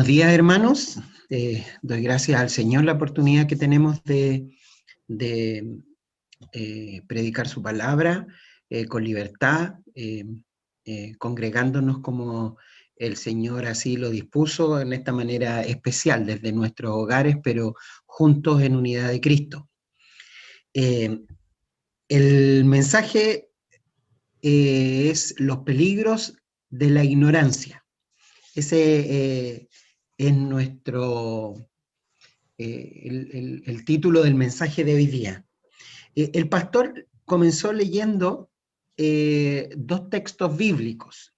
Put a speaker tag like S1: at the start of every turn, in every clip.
S1: Buenos días, hermanos. Doy gracias al Señor la oportunidad que tenemos de predicar su palabra con libertad, congregándonos como el Señor así lo dispuso en esta manera especial, desde nuestros hogares, pero juntos en unidad de Cristo. El mensaje es los peligros de la ignorancia. Ese es nuestro, el título del mensaje de hoy día. El pastor comenzó leyendo dos textos bíblicos.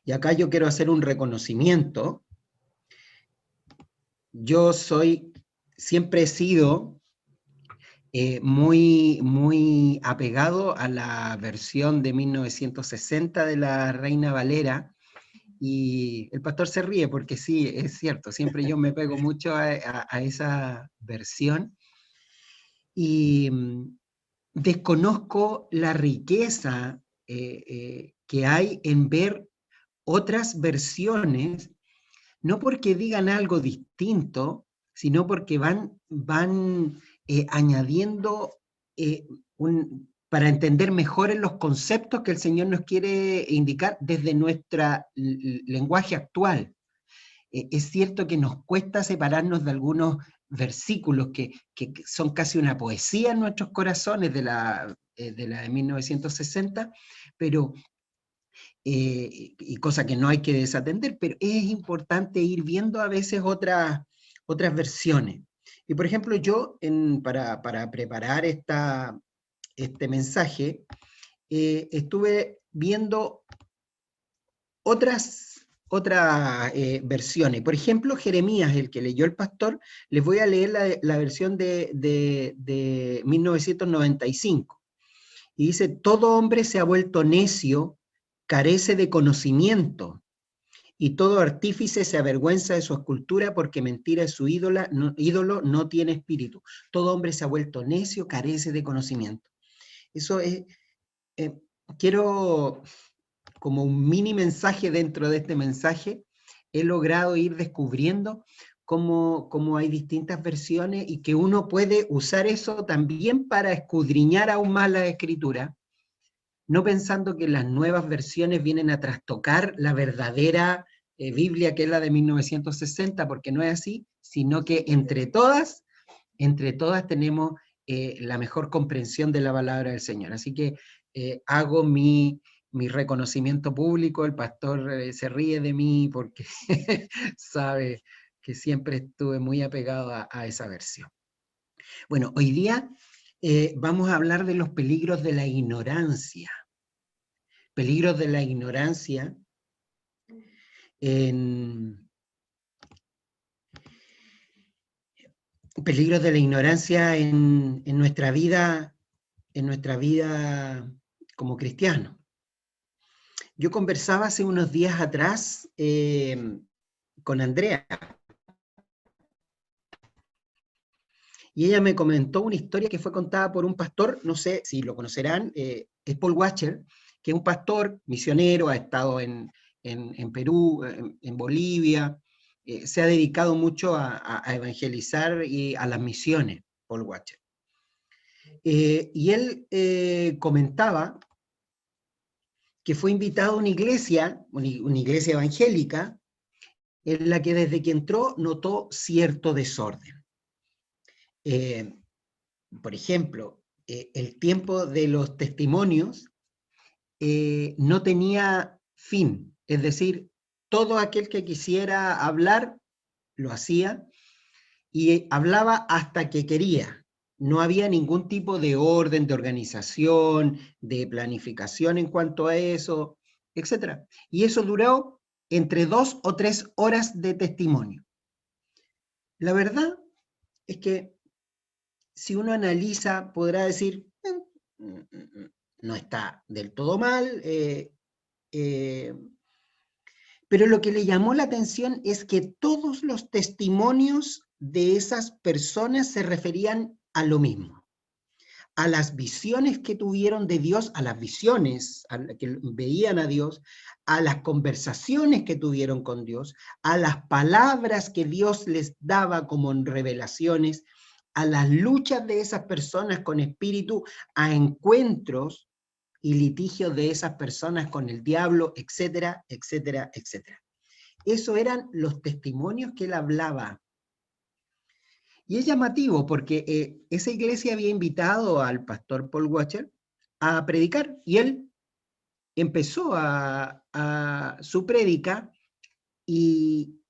S1: Y acá yo quiero hacer un reconocimiento. Yo siempre he sido muy apegado a la versión de 1960 de la Reina Valera. Y el pastor se ríe porque sí, es cierto, siempre yo me pego mucho a esa versión y desconozco la riqueza que hay en ver otras versiones, no porque digan algo distinto, sino porque van añadiendo para entender mejor en los conceptos que el Señor nos quiere indicar desde nuestro lenguaje actual. Es cierto que nos cuesta separarnos de algunos versículos que son casi una poesía en nuestros corazones de la de 1960, pero, y cosa que no hay que desatender, pero es importante ir viendo a veces otras versiones. Y por ejemplo, yo para preparar este mensaje, estuve viendo otras versiones. Por ejemplo, Jeremías, el que leyó el pastor, les voy a leer la versión de 1995. Y dice: todo hombre se ha vuelto necio, carece de conocimiento, y todo artífice se avergüenza de su escultura, porque mentira es su ídolo, no tiene espíritu. Todo hombre se ha vuelto necio, carece de conocimiento. Eso es, quiero, como un mini mensaje dentro de este mensaje, he logrado ir descubriendo cómo hay distintas versiones y que uno puede usar eso también para escudriñar aún más la escritura, no pensando que las nuevas versiones vienen a trastocar la verdadera Biblia, que es la de 1960, porque no es así, sino que entre todas tenemos la mejor comprensión de la palabra del Señor. Así que hago mi reconocimiento público. El pastor se ríe de mí porque sabe que siempre estuve muy apegado a esa versión. Bueno, hoy día vamos a hablar de los peligros de la ignorancia. Peligros de la ignorancia peligros de la ignorancia en nuestra vida como cristianos. Yo conversaba hace unos días atrás con Andrea, y ella me comentó una historia que fue contada por un pastor, no sé si lo conocerán, es Paul Washer, que es un pastor misionero, ha estado en Perú, en Bolivia, se ha dedicado mucho a evangelizar y a las misiones, Paul Washer. Y él comentaba que fue invitado a una iglesia evangélica, en la que desde que entró notó cierto desorden. Por ejemplo, el tiempo de los testimonios no tenía fin, es decir, todo aquel que quisiera hablar lo hacía y hablaba hasta que quería. No había ningún tipo de orden, de organización, de planificación en cuanto a eso, etc. Y eso duró entre 2 o 3 horas de testimonio. La verdad es que si uno analiza, podrá decir, no está del todo mal, pero lo que le llamó la atención es que todos los testimonios de esas personas se referían a lo mismo, a las visiones que tuvieron de Dios, a las visiones que veían a Dios, a las conversaciones que tuvieron con Dios, a las palabras que Dios les daba como en revelaciones, a las luchas de esas personas con espíritu, a encuentros y litigios de esas personas con el diablo, etcétera, etcétera, etcétera. Esos eran los testimonios que él hablaba. Y es llamativo porque esa iglesia había invitado al pastor Paul Washer a predicar y él empezó a su prédica y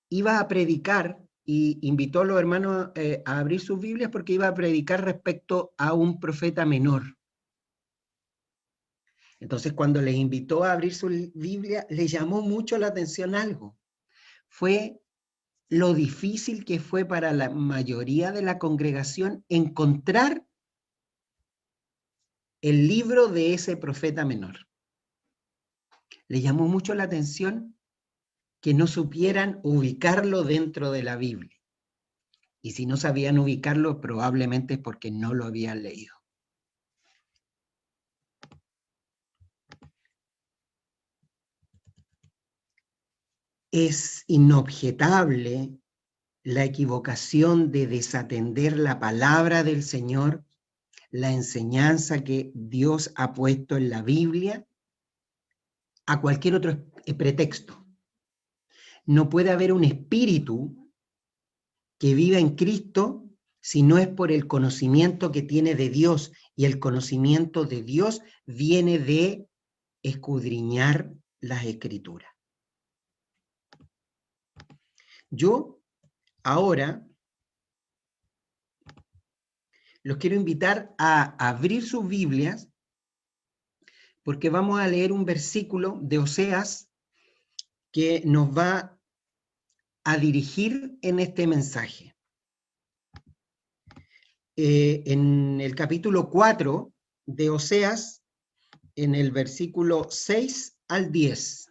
S1: iba a predicar y invitó a los hermanos a abrir sus Biblias porque iba a predicar respecto a un profeta menor. Entonces, cuando les invitó a abrir su Biblia, le llamó mucho la atención algo. Fue lo difícil que fue para la mayoría de la congregación encontrar el libro de ese profeta menor. Le llamó mucho la atención que no supieran ubicarlo dentro de la Biblia. Y si no sabían ubicarlo, probablemente es porque no lo habían leído. Es inobjetable la equivocación de desatender la palabra del Señor, la enseñanza que Dios ha puesto en la Biblia, a cualquier otro pretexto. No puede haber un espíritu que viva en Cristo si no es por el conocimiento que tiene de Dios, y el conocimiento de Dios viene de escudriñar las Escrituras. Yo ahora los quiero invitar a abrir sus Biblias porque vamos a leer un versículo de Oseas que nos va a dirigir en este mensaje. En el capítulo 4 de Oseas, en el versículo 6 al 10.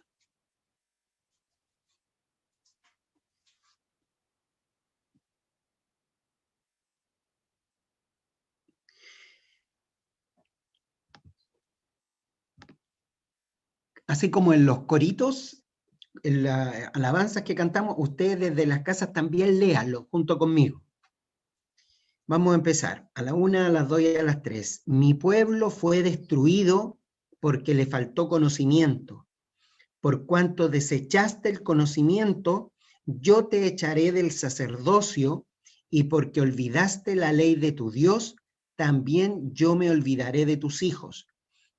S1: Así como en los coritos, en las alabanzas que cantamos, ustedes desde las casas también léanlo junto conmigo. Vamos a empezar. A la 1, a las 2 y a las 3. Mi pueblo fue destruido porque le faltó conocimiento. Por cuanto desechaste el conocimiento, yo te echaré del sacerdocio, y porque olvidaste la ley de tu Dios, también yo me olvidaré de tus hijos.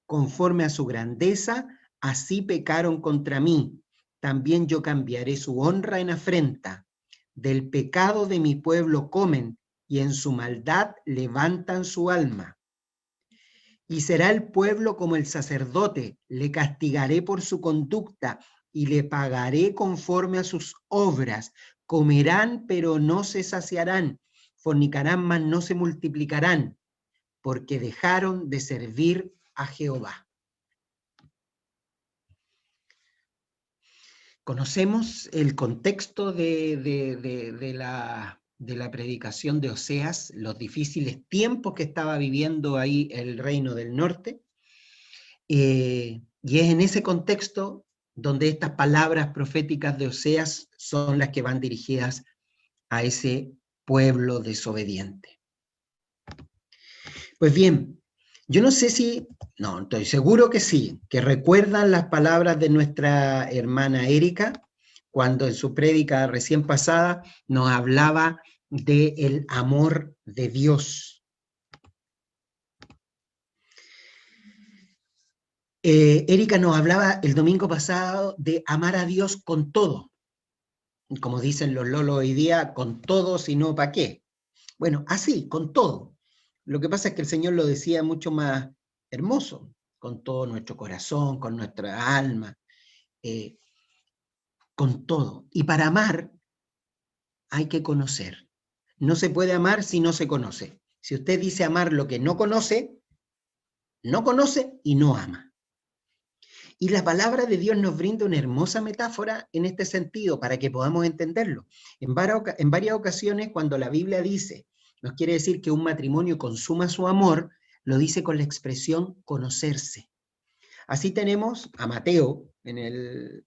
S1: Conforme a su grandeza, así pecaron contra mí. También yo cambiaré su honra en afrenta. Del pecado de mi pueblo comen, y en su maldad levantan su alma. Y será el pueblo como el sacerdote, le castigaré por su conducta y le pagaré conforme a sus obras. Comerán, pero no se saciarán, fornicarán, mas no se multiplicarán, porque dejaron de servir a Jehová. Conocemos el contexto de la predicación de Oseas, los difíciles tiempos que estaba viviendo ahí el reino del norte, y es en ese contexto donde estas palabras proféticas de Oseas son las que van dirigidas a ese pueblo desobediente. Pues bien, yo no sé si, no, estoy seguro que sí, que recuerdan las palabras de nuestra hermana Erika, cuando en su prédica recién pasada nos hablaba del amor de Dios. Erika nos hablaba el domingo pasado de amar a Dios con todo. Como dicen los lolos hoy día, con todo, si no, ¿para qué? Bueno, así, con todo. Lo que pasa es que el Señor lo decía mucho más hermoso, con todo nuestro corazón, con nuestra alma, con todo. Y para amar hay que conocer. No se puede amar si no se conoce. Si usted dice amar lo que no conoce y no ama. Y la palabra de Dios nos brinda una hermosa metáfora en este sentido para que podamos entenderlo. En varias ocasiones, cuando la Biblia dice, nos quiere decir que un matrimonio consuma su amor, lo dice con la expresión conocerse. Así tenemos a Mateo, en el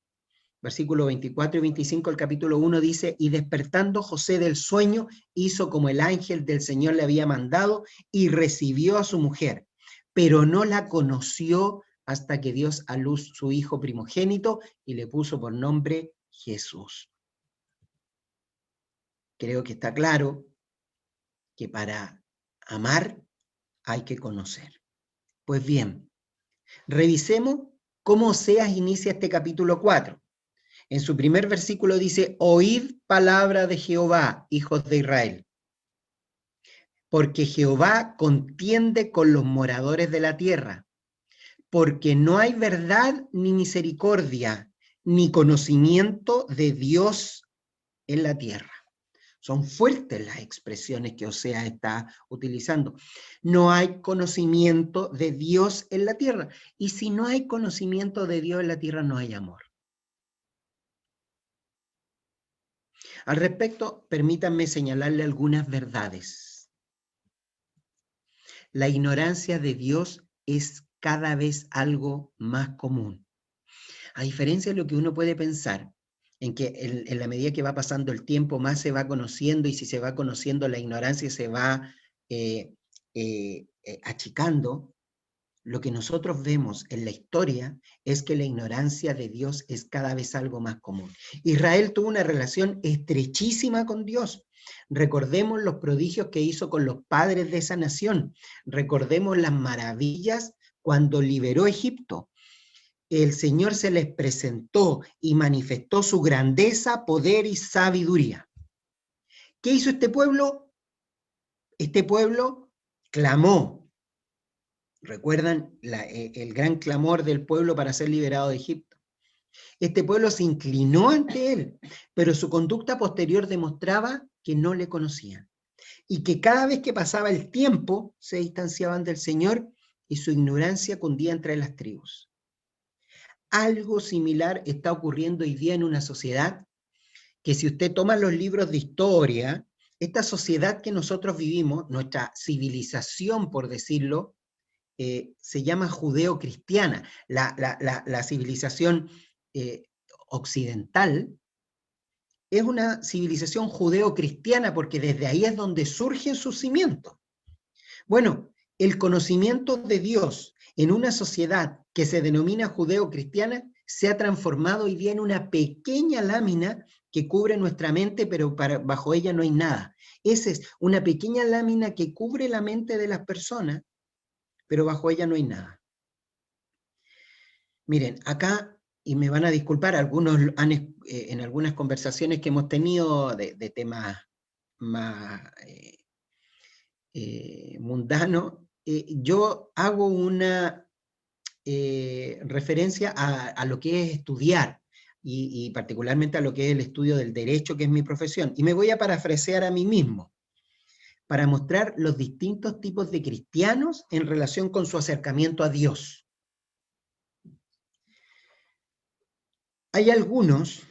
S1: versículo 24 y 25, el capítulo 1 dice, y despertando José del sueño, hizo como el ángel del Señor le había mandado y recibió a su mujer, pero no la conoció hasta que dio a luz su hijo primogénito y le puso por nombre Jesús. Creo que está claro que para amar hay que conocer. Pues bien, revisemos cómo Oseas inicia este capítulo 4. En su primer versículo dice, oíd palabra de Jehová, hijos de Israel, porque Jehová contiende con los moradores de la tierra, porque no hay verdad ni misericordia, ni conocimiento de Dios en la tierra. Son fuertes las expresiones que Oseas está utilizando. No hay conocimiento de Dios en la tierra. Y si no hay conocimiento de Dios en la tierra, no hay amor. Al respecto, permítanme señalarle algunas verdades. La ignorancia de Dios es cada vez algo más común. A diferencia de lo que uno puede pensar, en que en la medida que va pasando el tiempo, más se va conociendo, y si se va conociendo, la ignorancia se va achicando. Lo que nosotros vemos en la historia es que la ignorancia de Dios es cada vez algo más común. Israel tuvo una relación estrechísima con Dios. Recordemos los prodigios que hizo con los padres de esa nación. Recordemos las maravillas cuando liberó Egipto. El Señor se les presentó y manifestó su grandeza, poder y sabiduría. ¿Qué hizo este pueblo? Este pueblo clamó. ¿Recuerdan el gran clamor del pueblo para ser liberado de Egipto? Este pueblo se inclinó ante él, pero su conducta posterior demostraba que no le conocían y que cada vez que pasaba el tiempo se distanciaban del Señor y su ignorancia cundía entre las tribus. Algo similar está ocurriendo hoy día en una sociedad que, si usted toma los libros de historia, esta sociedad que nosotros vivimos, nuestra civilización, por decirlo, se llama judeo-cristiana. La civilización occidental es una civilización judeo-cristiana porque desde ahí es donde surgen sus cimientos. Bueno, el conocimiento de Dios en una sociedad que se denomina judeo-cristiana se ha transformado hoy día en una pequeña lámina que cubre nuestra mente, pero bajo ella no hay nada. Esa es una pequeña lámina que cubre la mente de las personas, pero bajo ella no hay nada. Miren, acá, y me van a disculpar, algunos en algunas conversaciones que hemos tenido de temas más mundanos, yo hago una referencia a lo que es estudiar, y particularmente a lo que es el estudio del derecho, que es mi profesión, y me voy a parafrasear a mí mismo, para mostrar los distintos tipos de cristianos en relación con su acercamiento a Dios. Hay algunos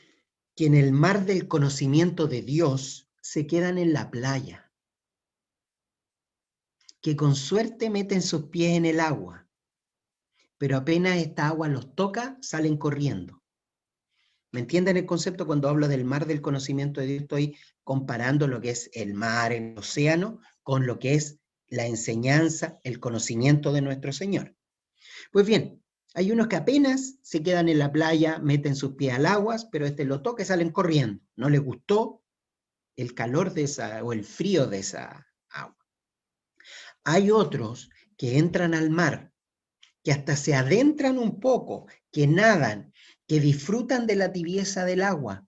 S1: que en el mar del conocimiento de Dios se quedan en la playa, que con suerte meten sus pies en el agua, pero apenas esta agua los toca, salen corriendo. ¿Me entienden el concepto? Cuando hablo del mar del conocimiento de Dios, estoy comparando lo que es el mar, el océano, con lo que es la enseñanza, el conocimiento de nuestro Señor. Pues bien, hay unos que apenas se quedan en la playa, meten sus pies al agua, pero lo toca y salen corriendo. No les gustó el calor de esa, o el frío de esa agua. Hay otros que entran al mar, que hasta se adentran un poco, que nadan, que disfrutan de la tibieza del agua,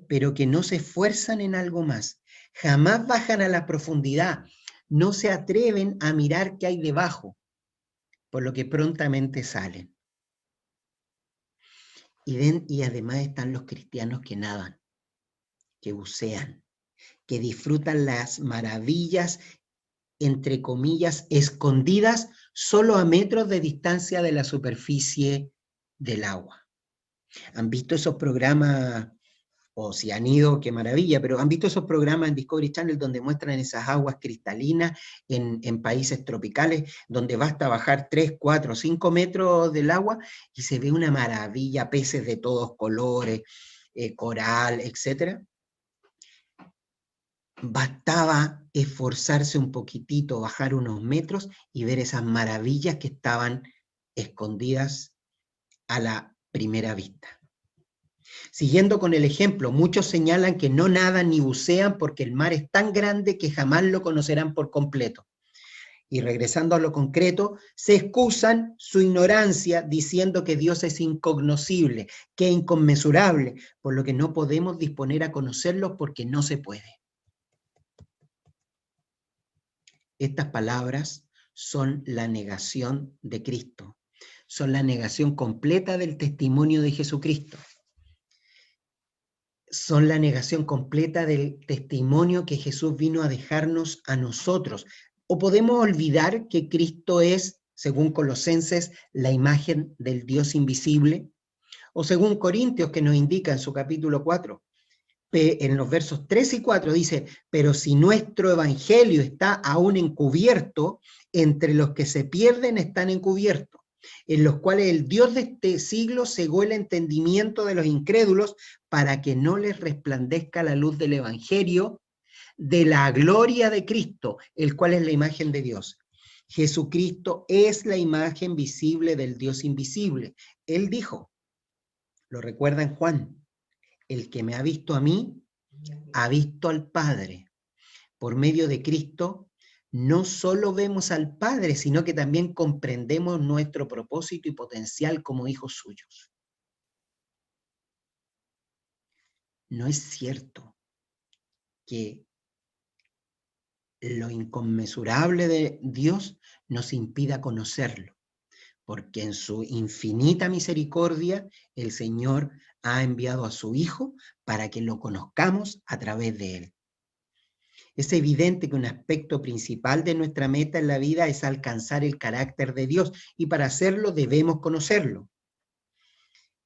S1: pero que no se esfuerzan en algo más. Jamás bajan a la profundidad, no se atreven a mirar qué hay debajo, por lo que prontamente salen. Y además están los cristianos que nadan, que bucean, que disfrutan las maravillas, entre comillas, escondidas solo a metros de distancia de la superficie del agua. ¿Han visto esos programas o si han ido, qué maravilla, pero han visto esos programas en Discovery Channel donde muestran esas aguas cristalinas en países tropicales, donde basta bajar 3, 4, 5 metros del agua y se ve una maravilla, peces de todos colores, coral, etc. Bastaba esforzarse un poquitito, bajar unos metros y ver esas maravillas que estaban escondidas a la primera vista. Siguiendo con el ejemplo, muchos señalan que no nadan ni bucean porque el mar es tan grande que jamás lo conocerán por completo. Y regresando a lo concreto, se excusan su ignorancia diciendo que Dios es incognoscible, que es inconmensurable, por lo que no podemos disponer a conocerlo porque no se puede. Estas palabras son la negación de Cristo, son la negación completa del testimonio de Jesucristo. Son la negación completa del testimonio que Jesús vino a dejarnos a nosotros. O podemos olvidar que Cristo es, según Colosenses, la imagen del Dios invisible, o según Corintios, que nos indica en su capítulo 4, en los versos 3 y 4 dice, pero si nuestro evangelio está aún encubierto, entre los que se pierden están encubiertos, en los cuales el Dios de este siglo cegó el entendimiento de los incrédulos para que no les resplandezca la luz del evangelio de la gloria de Cristo, el cual es la imagen de Dios. Jesucristo es la imagen visible del Dios invisible. Él dijo, lo recuerda en Juan, el que me ha visto a mí, ha visto al Padre. Por medio de Cristo, no solo vemos al Padre, sino que también comprendemos nuestro propósito y potencial como hijos suyos. No es cierto que lo inconmensurable de Dios nos impida conocerlo, porque en su infinita misericordia el Señor ha enviado a su Hijo para que lo conozcamos a través de Él. Es evidente que un aspecto principal de nuestra meta en la vida es alcanzar el carácter de Dios y para hacerlo debemos conocerlo.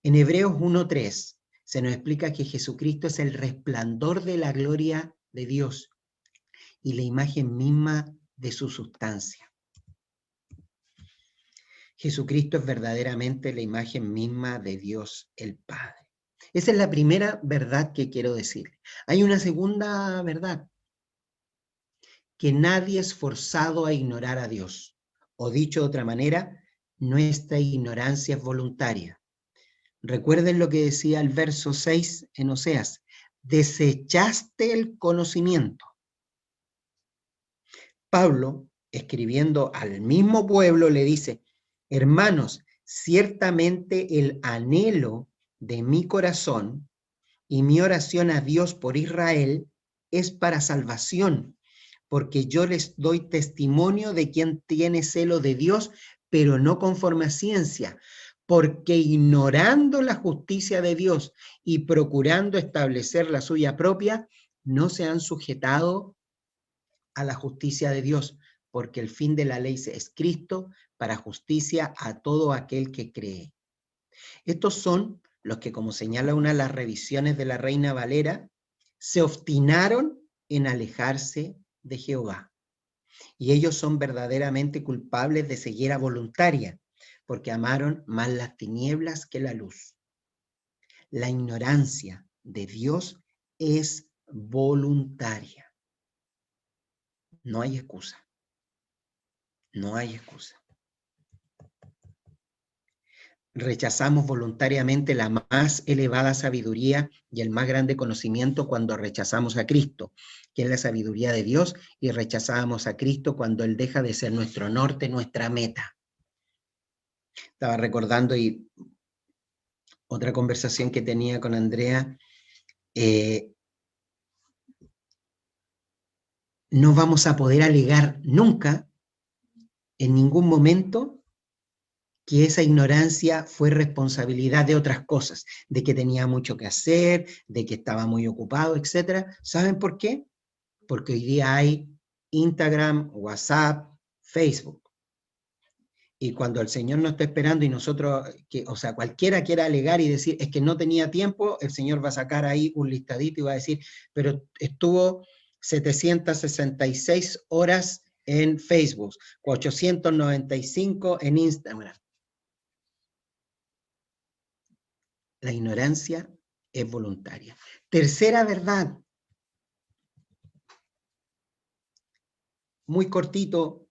S1: En Hebreos 1:3 se nos explica que Jesucristo es el resplandor de la gloria de Dios y la imagen misma de su sustancia. Jesucristo es verdaderamente la imagen misma de Dios el Padre. Esa es la primera verdad que quiero decir. Hay una segunda verdad, que nadie es forzado a ignorar a Dios. O dicho de otra manera, nuestra ignorancia es voluntaria. Recuerden lo que decía el verso 6 en Oseas, desechaste el conocimiento. Pablo, escribiendo al mismo pueblo, le dice, hermanos, ciertamente el anhelo de mi corazón y mi oración a Dios por Israel es para salvación, porque yo les doy testimonio de quien tiene celo de Dios, pero no conforme a ciencia, porque ignorando la justicia de Dios y procurando establecer la suya propia, no se han sujetado a la justicia de Dios, porque el fin de la ley es Cristo para justicia a todo aquel que cree. Estos son los que, como señala una de las revisiones de la Reina Valera, se obstinaron en alejarse de Jehová. Y ellos son verdaderamente culpables de ceguera voluntaria, porque amaron más las tinieblas que la luz. La ignorancia de Dios es voluntaria. No hay excusa. No hay excusa. Rechazamos voluntariamente la más elevada sabiduría y el más grande conocimiento cuando rechazamos a Cristo, que es la sabiduría de Dios, y rechazamos a Cristo cuando Él deja de ser nuestro norte, nuestra meta. Estaba recordando y otra conversación que tenía con Andrea, no vamos a poder alegar nunca, en ningún momento, que esa ignorancia fue responsabilidad de otras cosas, de que tenía mucho que hacer, de que estaba muy ocupado, etc. ¿Saben por qué? Porque hoy día hay Instagram, WhatsApp, Facebook. Y cuando el Señor no está esperando y nosotros, o sea, cualquiera quiera alegar y decir, es que no tenía tiempo, el Señor va a sacar ahí un listadito y va a decir, pero estuvo 766 horas en Facebook, 895 en Instagram. La ignorancia es voluntaria. Tercera verdad, muy cortito,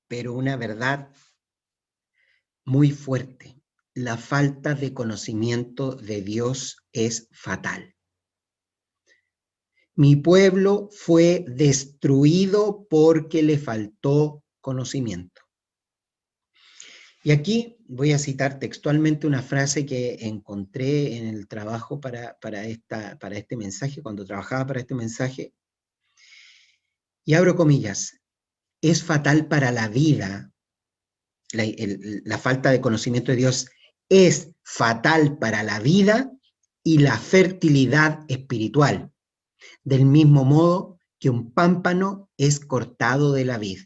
S1: pero una verdad muy fuerte. La falta de conocimiento de Dios es fatal. Mi pueblo fue destruido porque le faltó conocimiento. Y aquí voy a citar textualmente una frase que encontré en el trabajo para este mensaje, cuando trabajaba para este mensaje, y abro comillas, es fatal para la vida, la falta de conocimiento de Dios es fatal para la vida y la fertilidad espiritual, del mismo modo que un pámpano es cortado de la vid.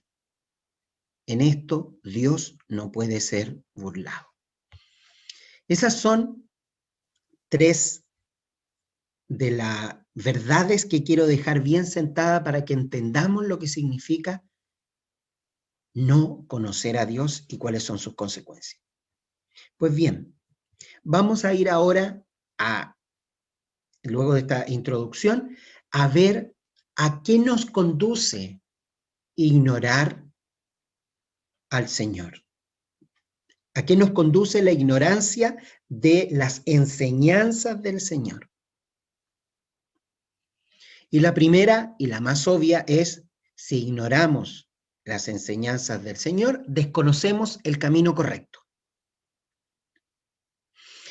S1: En esto Dios no puede ser burlado. Esas son tres de las verdades que quiero dejar bien sentada para que entendamos lo que significa no conocer a Dios y cuáles son sus consecuencias. Pues bien, vamos a ir ahora luego de esta introducción, a ver a qué nos conduce ignorar al Señor. ¿A qué nos conduce la ignorancia de las enseñanzas del Señor? Y la primera y la más obvia es, si ignoramos las enseñanzas del Señor, desconocemos el camino correcto.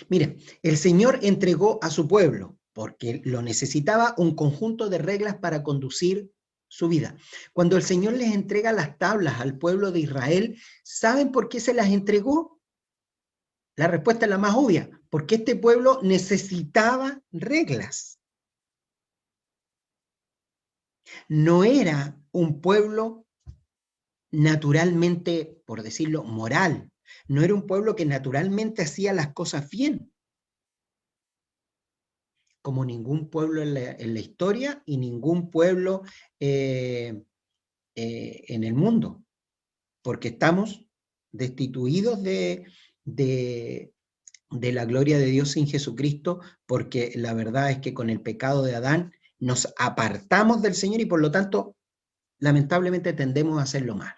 S1: Mire, el Señor entregó a su pueblo, porque lo necesitaba, un conjunto de reglas para conducir su vida. Cuando el Señor les entrega las tablas al pueblo de Israel, ¿saben por qué se las entregó? La respuesta es la más obvia, porque este pueblo necesitaba reglas. No era un pueblo naturalmente, por decirlo, moral. No era un pueblo que naturalmente hacía las cosas bien, como ningún pueblo en la historia y ningún pueblo en el mundo, porque estamos destituidos de la gloria de Dios sin Jesucristo, porque la verdad es que con el pecado de Adán nos apartamos del Señor y por lo tanto, lamentablemente tendemos a hacer lo malo.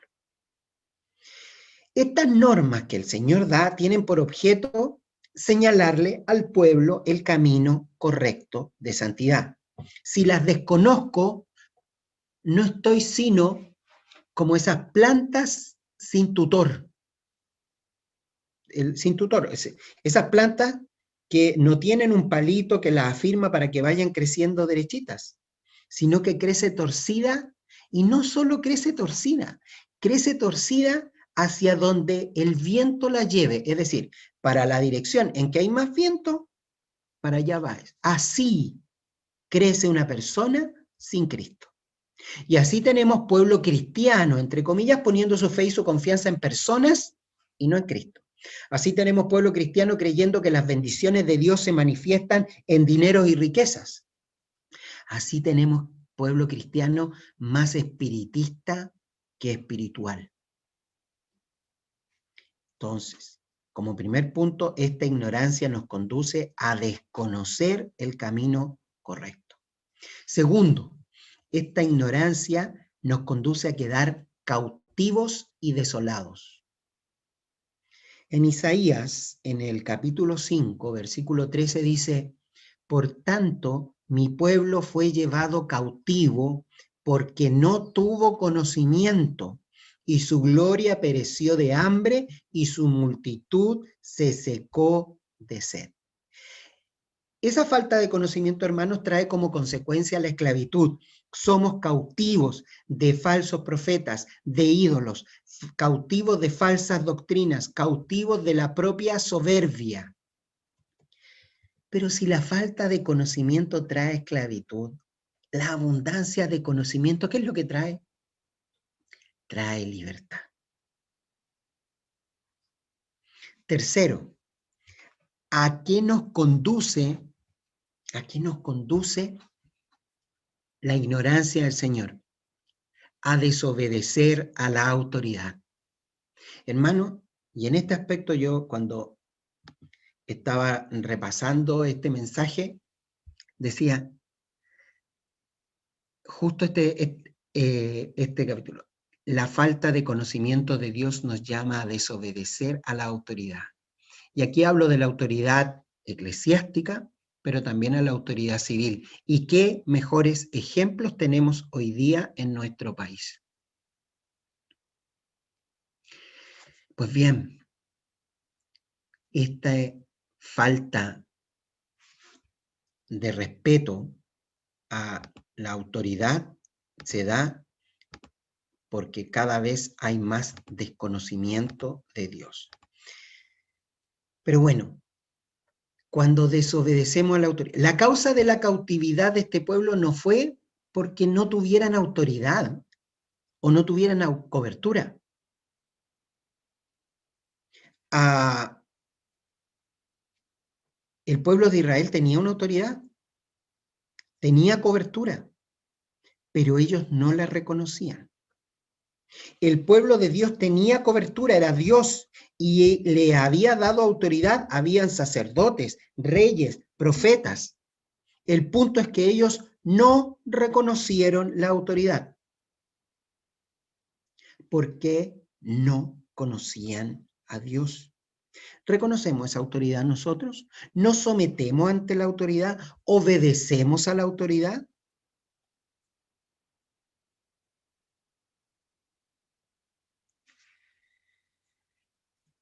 S1: Estas normas que el Señor da tienen por objeto señalarle al pueblo el camino correcto de santidad. Si las desconozco, no estoy sino como esas plantas sin tutor. Sin tutor. Esas plantas que no tienen un palito que las afirma para que vayan creciendo derechitas, sino que crece torcida, y no solo crece torcida hacia donde el viento la lleve, es decir, para la dirección en que hay más viento, para allá va. Así crece una persona sin Cristo. Y así tenemos pueblo cristiano, entre comillas, poniendo su fe y su confianza en personas y no en Cristo. Así tenemos pueblo cristiano creyendo que las bendiciones de Dios se manifiestan en dinero y riquezas. Así tenemos pueblo cristiano más espiritista que espiritual. Entonces, como primer punto, esta ignorancia nos conduce a desconocer el camino correcto. Segundo, esta ignorancia nos conduce a quedar cautivos y desolados. En Isaías, en el capítulo 5, versículo 13, dice, por tanto, mi pueblo fue llevado cautivo porque no tuvo conocimiento, y su gloria pereció de hambre, y su multitud se secó de sed. Esa falta de conocimiento, hermanos, trae como consecuencia la esclavitud. Somos cautivos de falsos profetas, de ídolos, cautivos de falsas doctrinas, cautivos de la propia soberbia. Pero si la falta de conocimiento trae esclavitud, la abundancia de conocimiento, ¿qué es lo que trae? Trae libertad. Tercero, ¿a qué nos conduce la ignorancia del Señor? A desobedecer a la autoridad. Hermano, y en este aspecto yo cuando estaba repasando este mensaje, decía, justo este capítulo, la falta de conocimiento de Dios nos llama a desobedecer a la autoridad. Y aquí hablo de la autoridad eclesiástica, pero también a la autoridad civil. ¿Y qué mejores ejemplos tenemos hoy día en nuestro país? Pues bien, esta falta de respeto a la autoridad se da porque cada vez hay más desconocimiento de Dios. Pero bueno, cuando desobedecemos a la autoridad, la causa de la cautividad de este pueblo no fue porque no tuvieran autoridad o no tuvieran cobertura. El pueblo de Israel tenía una autoridad, tenía cobertura, pero ellos no la reconocían. El pueblo de Dios tenía cobertura, era Dios, y le había dado autoridad, habían sacerdotes, reyes, profetas. El punto es que ellos no reconocieron la autoridad, porque no conocían a Dios. ¿Reconocemos esa autoridad nosotros? ¿Nos sometemos ante la autoridad? ¿Obedecemos a la autoridad?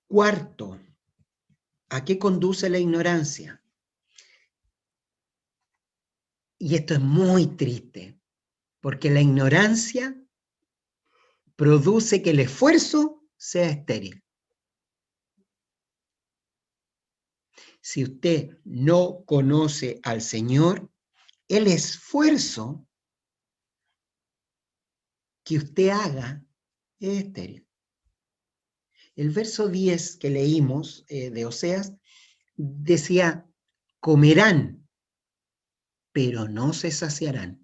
S1: Cuarto, ¿a qué conduce la ignorancia? Y esto es muy triste, porque la ignorancia produce que el esfuerzo sea estéril. Si usted no conoce al Señor, el esfuerzo que usted haga es estéril. El verso 10 que leímos de Oseas decía, comerán, pero no se saciarán.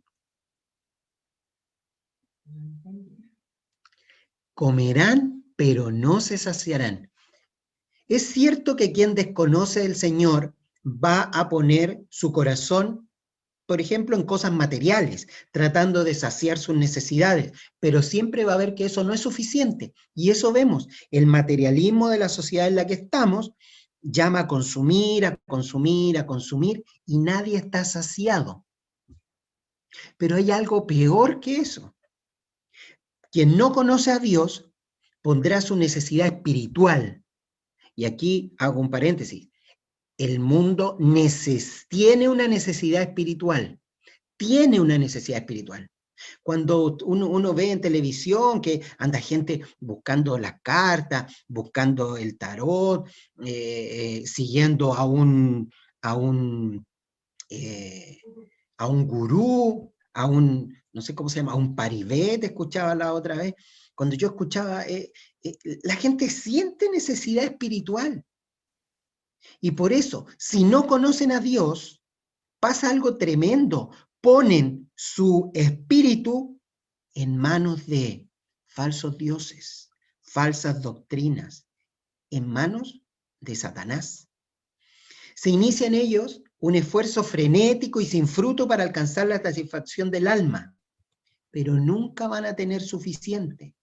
S1: Comerán, pero no se saciarán. Es cierto que quien desconoce del Señor va a poner su corazón, por ejemplo, en cosas materiales, tratando de saciar sus necesidades, pero siempre va a ver que eso no es suficiente. Y eso vemos, el materialismo de la sociedad en la que estamos llama a consumir, a consumir, a consumir, y nadie está saciado. Pero hay algo peor que eso. Quien no conoce a Dios pondrá su necesidad espiritual. Y aquí hago un paréntesis. El mundo tiene una necesidad espiritual. Tiene una necesidad espiritual. Cuando uno ve en televisión que anda gente buscando las cartas, buscando el tarot, siguiendo a un gurú, no sé cómo se llama, a un paribé, te escuchaba la otra vez. Cuando yo escuchaba, la gente siente necesidad espiritual. Y por eso, si no conocen a Dios, pasa algo tremendo. Ponen su espíritu en manos de falsos dioses, falsas doctrinas, en manos de Satanás. Se inicia en ellos un esfuerzo frenético y sin fruto para alcanzar la satisfacción del alma, pero nunca van a tener suficiente.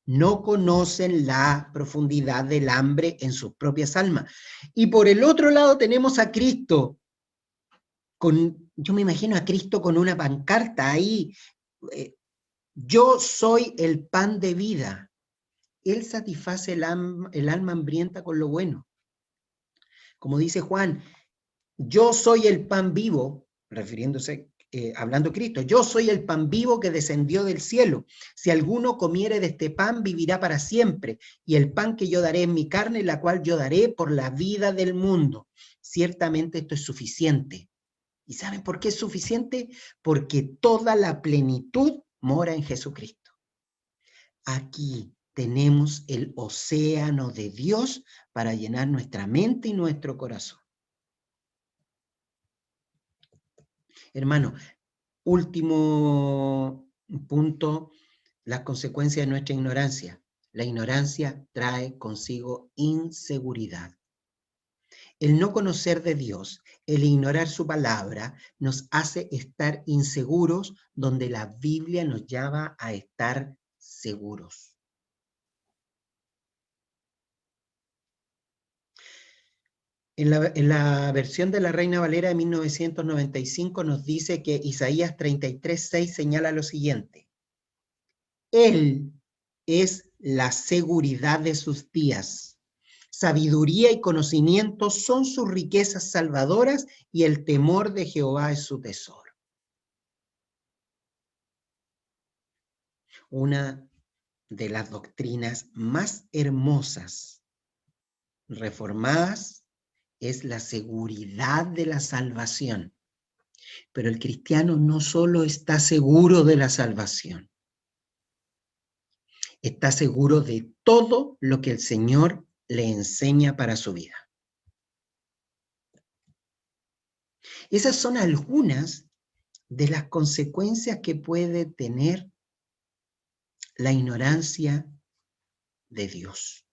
S1: No conocen la profundidad del hambre en sus propias almas. Y por el otro lado tenemos a Cristo, yo me imagino a Cristo con una pancarta ahí, yo soy el pan de vida. Él satisface el alma hambrienta con lo bueno. Como dice Juan, yo soy el pan vivo, refiriéndose, hablando Cristo, yo soy el pan vivo que descendió del cielo. Si alguno comiere de este pan, vivirá para siempre. Y el pan que yo daré es mi carne, la cual yo daré por la vida del mundo. Ciertamente esto es suficiente. ¿Y saben por qué es suficiente? Porque toda la plenitud mora en Jesucristo. Aquí tenemos el océano de Dios para llenar nuestra mente y nuestro corazón. Hermano, último punto, las consecuencias de nuestra ignorancia. La ignorancia trae consigo inseguridad. El no conocer de Dios, el ignorar su palabra, nos hace estar inseguros donde la Biblia nos llama a estar seguros. En la versión de la Reina Valera de 1995 nos dice que Isaías 33:6 señala lo siguiente: Él es la seguridad de sus días. Sabiduría y conocimiento son sus riquezas salvadoras y el temor de Jehová es su tesoro. Una de las doctrinas más hermosas reformadas es la seguridad de la salvación. Pero el cristiano no solo está seguro de la salvación, está seguro de todo lo que el Señor le enseña para su vida. Esas son algunas de las consecuencias que puede tener la ignorancia de Dios.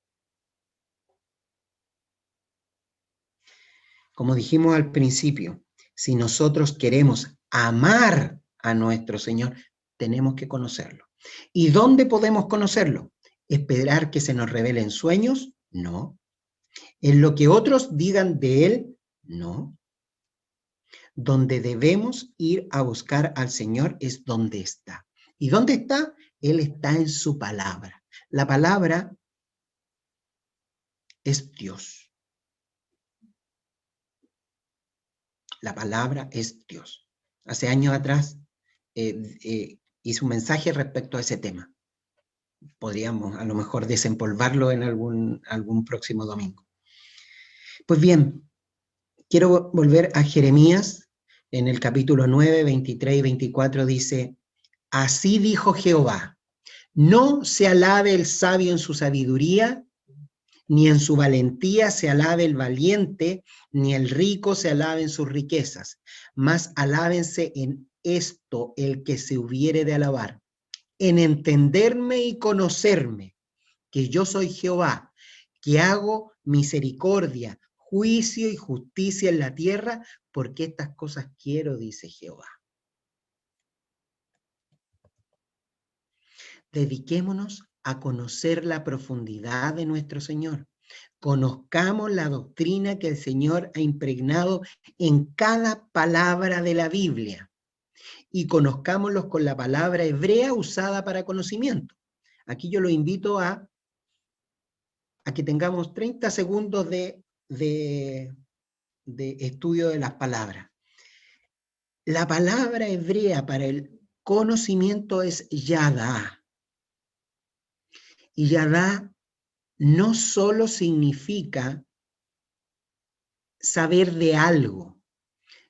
S1: Como dijimos al principio, si nosotros queremos amar a nuestro Señor, tenemos que conocerlo. ¿Y dónde podemos conocerlo? ¿Esperar que se nos revelen sueños? No. ¿En lo que otros digan de Él? No. Donde debemos ir a buscar al Señor es donde está. ¿Y dónde está? Él está en su palabra. La palabra es Dios. La palabra es Dios. Hace años atrás hice un mensaje respecto a ese tema. Podríamos a lo mejor desempolvarlo en algún próximo domingo. Pues bien, quiero volver a Jeremías. En el capítulo 9, 23 y 24 dice: Así dijo Jehová, no se alabe el sabio en su sabiduría, ni en su valentía se alabe el valiente, ni el rico se alabe en sus riquezas, mas alábense en esto el que se hubiere de alabar, en entenderme y conocerme, que yo soy Jehová, que hago misericordia, juicio y justicia en la tierra, porque estas cosas quiero, dice Jehová. Dediquémonos a conocer la profundidad de nuestro Señor. Conozcamos la doctrina que el Señor ha impregnado en cada palabra de la Biblia y conozcámoslos con la palabra hebrea usada para conocimiento. Aquí yo lo invito a que tengamos 30 segundos de estudio de las palabras. La palabra hebrea para el conocimiento es yadá. Y yadá no solo significa saber de algo,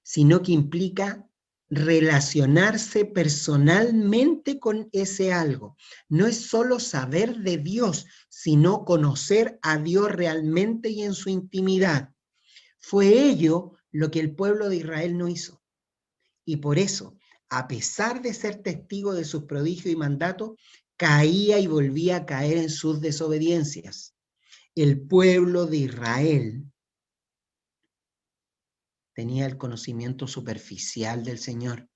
S1: sino que implica relacionarse personalmente con ese algo. No es solo saber de Dios, sino conocer a Dios realmente y en su intimidad. Fue ello lo que el pueblo de Israel no hizo. Y por eso, a pesar de ser testigo de sus prodigios y mandatos, caía y volvía a caer en sus desobediencias. El pueblo de Israel tenía el conocimiento superficial del Señor.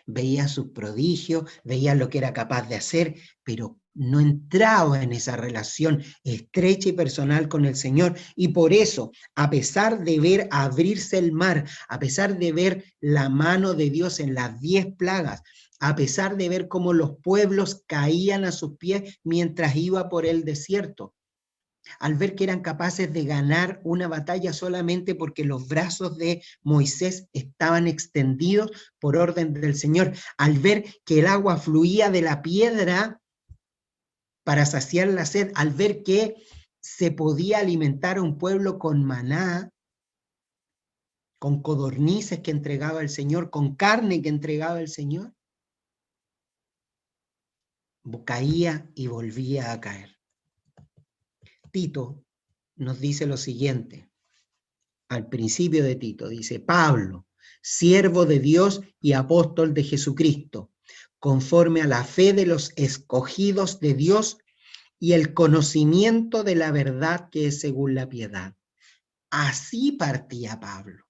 S1: Veía sus prodigios, veía lo que era capaz de hacer, pero no entraba en esa relación estrecha y personal con el Señor. Y por eso, a pesar de ver abrirse el mar, a pesar de ver la mano de Dios en las 10 plagas, a pesar de ver cómo los pueblos caían a sus pies mientras iba por el desierto, al ver que eran capaces de ganar una batalla solamente porque los brazos de Moisés estaban extendidos por orden del Señor, al ver que el agua fluía de la piedra para saciar la sed, al ver que se podía alimentar a un pueblo con maná, con codornices que entregaba el Señor, con carne que entregaba el Señor, caía y volvía a caer. Tito nos dice lo siguiente. Al principio de Tito dice: Pablo, siervo de Dios y apóstol de Jesucristo, conforme a la fe de los escogidos de Dios y el conocimiento de la verdad que es según la piedad. Así partía Pablo.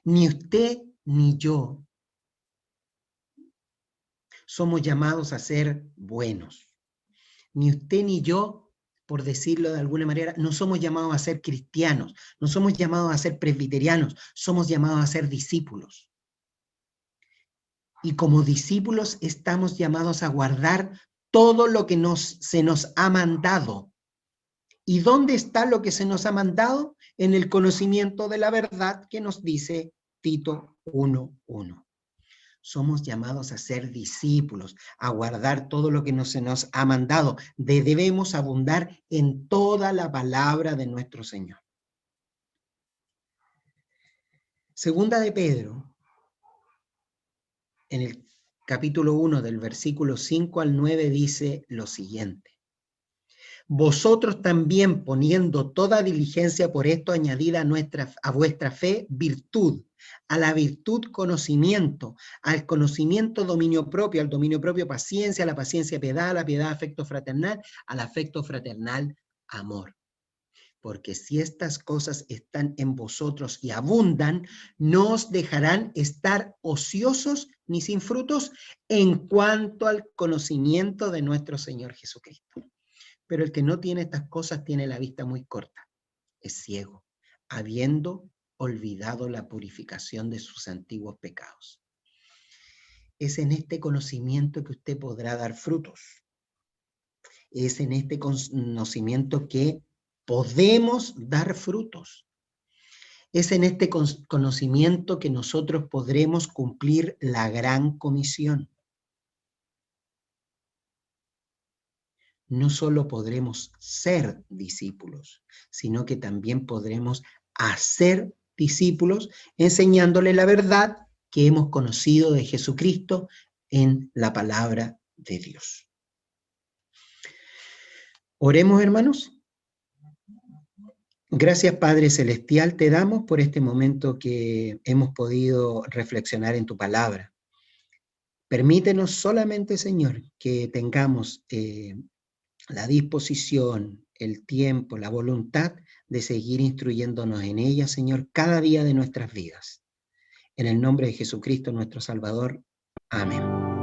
S1: Ni usted ni yo somos llamados a ser buenos. Ni usted ni yo, por decirlo de alguna manera, no somos llamados a ser cristianos, no somos llamados a ser presbiterianos, somos llamados a ser discípulos. Y como discípulos estamos llamados a guardar todo lo que se nos ha mandado. ¿Y dónde está lo que se nos ha mandado? En el conocimiento de la verdad que nos dice Tito 1:1. Somos llamados a ser discípulos, a guardar todo lo que se nos ha mandado. Debemos abundar en toda la palabra de nuestro Señor. Segunda de Pedro, en el capítulo 1, del versículo 5 al 9, dice lo siguiente. Vosotros también, poniendo toda diligencia por esto, añadida a vuestra fe virtud, a la virtud conocimiento, al conocimiento dominio propio, al dominio propio paciencia, a la paciencia piedad, a la piedad afecto fraternal, al afecto fraternal amor. Porque si estas cosas están en vosotros y abundan, no os dejarán estar ociosos ni sin frutos en cuanto al conocimiento de nuestro Señor Jesucristo. Pero el que no tiene estas cosas tiene la vista muy corta, es ciego, habiendo olvidado la purificación de sus antiguos pecados. Es en este conocimiento que usted podrá dar frutos. Es en este conocimiento que podemos dar frutos. Es en este conocimiento que nosotros podremos cumplir la gran comisión. No solo podremos ser discípulos, sino que también podremos hacer discípulos enseñándole la verdad que hemos conocido de Jesucristo en la palabra de Dios. Oremos, hermanos. Gracias, Padre Celestial, te damos por este momento que hemos podido reflexionar en tu palabra. Permítenos solamente, Señor, que tengamos la disposición, el tiempo, la voluntad de seguir instruyéndonos en ella, Señor, cada día de nuestras vidas. En el nombre de Jesucristo, nuestro Salvador. Amén.